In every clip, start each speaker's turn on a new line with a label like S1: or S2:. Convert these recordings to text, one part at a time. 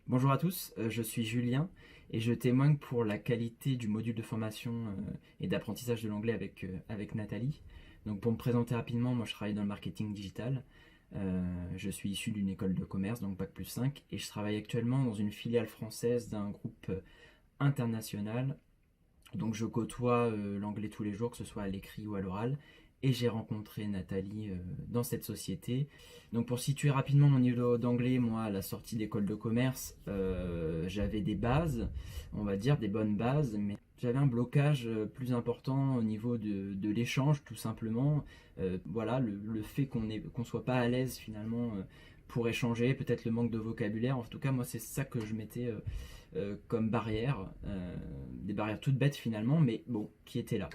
S1: Bonjour à tous, je suis Julien et je témoigne pour la qualité du module de formation et d'apprentissage de l'anglais avec Nathalie. Donc pour me présenter rapidement, moi je travaille dans le marketing digital. Je suis issu d'une école de commerce, donc Bac+5, et je travaille actuellement dans une filiale française d'un groupe international. Donc je côtoie l'anglais tous les jours, que ce soit à l'écrit ou à l'oral. Et j'ai rencontré Nathalie dans cette société. Donc pour situer rapidement mon niveau d'anglais, moi à la sortie d'école de commerce, j'avais des bases, on va dire des bonnes bases, mais j'avais un blocage plus important au niveau de l'échange tout simplement. Voilà, le fait qu'on soit pas à l'aise finalement pour échanger, peut-être le manque de vocabulaire. En tout cas, moi c'est ça que je mettais comme barrières, des barrières toutes bêtes finalement, mais bon, qui étaient là.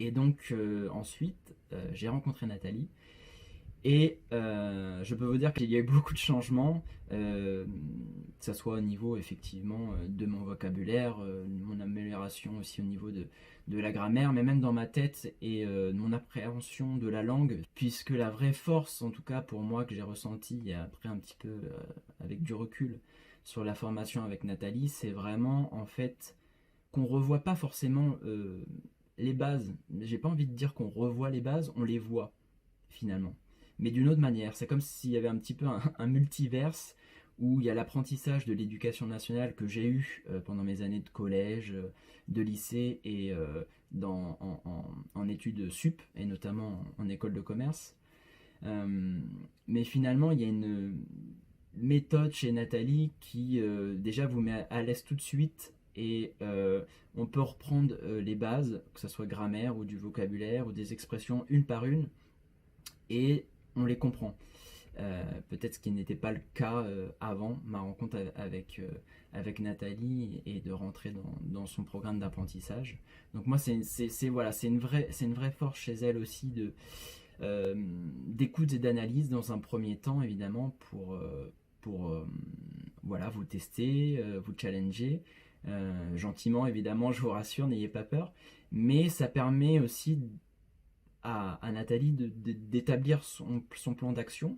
S1: Et donc ensuite, j'ai rencontré Nathalie. Et je peux vous dire qu'il y a eu beaucoup de changements, que ce soit au niveau effectivement de mon vocabulaire, mon amélioration aussi au niveau de la grammaire, mais même dans ma tête et de mon appréhension de la langue, puisque la vraie force, en tout cas pour moi, que j'ai ressenti et après un petit peu avec du recul sur la formation avec Nathalie, c'est vraiment en fait qu'on revoit pas forcément les bases. J'ai pas envie de dire qu'on revoit les bases, on les voit finalement. Mais d'une autre manière, c'est comme s'il y avait un petit peu un multiverse où il y a l'apprentissage de l'éducation nationale que j'ai eu pendant mes années de collège, de lycée et en études sup, et notamment en école de commerce. Euh, mais finalement, il y a une méthode chez Nathalie qui déjà vous met à l'aise tout de suite et on peut reprendre les bases, que ce soit grammaire ou du vocabulaire ou des expressions une par une et on les comprend. Peut-être ce qui n'était pas le cas avant ma rencontre avec Nathalie et de rentrer dans son programme d'apprentissage. Donc moi voilà, c'est une vraie force chez elle aussi d'écoute et d'analyse dans un premier temps évidemment pour voilà, vous tester, vous challenger. Gentiment évidemment, je vous rassure, n'ayez pas peur. Mais ça permet aussi à Nathalie d'établir son plan d'action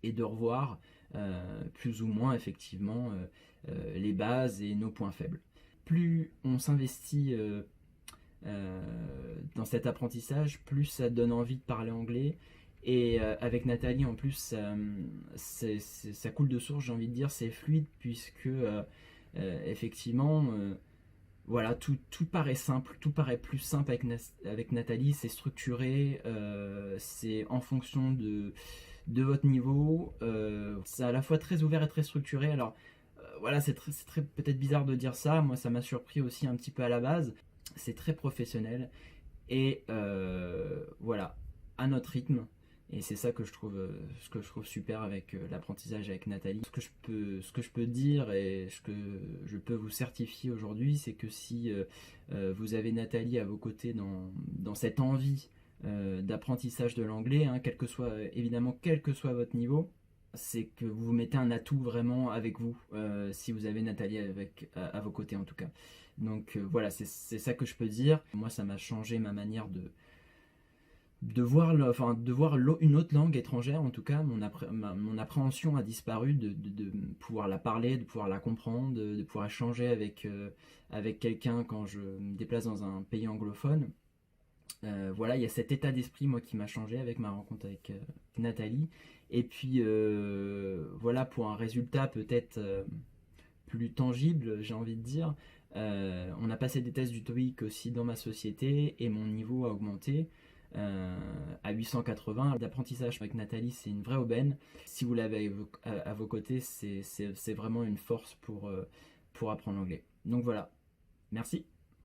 S1: et de revoir plus ou moins effectivement les bases et nos points faibles. Plus on s'investit dans cet apprentissage, plus ça donne envie de parler anglais. Et avec Nathalie, en plus, ça coule de source, j'ai envie de dire, c'est fluide, puisque effectivement, voilà, tout paraît simple, tout paraît plus simple avec Nathalie, c'est structuré, c'est en fonction de votre niveau, c'est à la fois très ouvert et très structuré. Alors voilà, c'est très peut-être bizarre de dire ça, moi ça m'a surpris aussi un petit peu à la base, c'est très professionnel et voilà, à notre rythme. Et c'est ça que ce que je trouve super avec l'apprentissage avec Nathalie. Ce que je peux dire et ce que je peux vous certifier aujourd'hui, c'est que si vous avez Nathalie à vos côtés dans cette envie d'apprentissage de l'anglais, hein, évidemment quel que soit votre niveau, c'est que vous mettez un atout vraiment avec vous, si vous avez Nathalie à vos côtés en tout cas. Donc voilà, c'est ça que je peux dire. Moi, ça m'a changé ma manière de voir une autre langue étrangère, en tout cas, mon appréhension a disparu de pouvoir la parler, de pouvoir la comprendre, de pouvoir échanger avec quelqu'un quand je me déplace dans un pays anglophone. Voilà, il y a cet état d'esprit, moi, qui m'a changé avec ma rencontre avec Nathalie. Et puis, voilà, pour un résultat peut-être plus tangible, j'ai envie de dire, on a passé des tests du TOEIC aussi dans ma société et mon niveau a augmenté à 880. L'apprentissage avec Nathalie, c'est une vraie aubaine. Si vous l'avez à vos côtés, c'est vraiment une force pour apprendre l'anglais. Donc voilà, merci.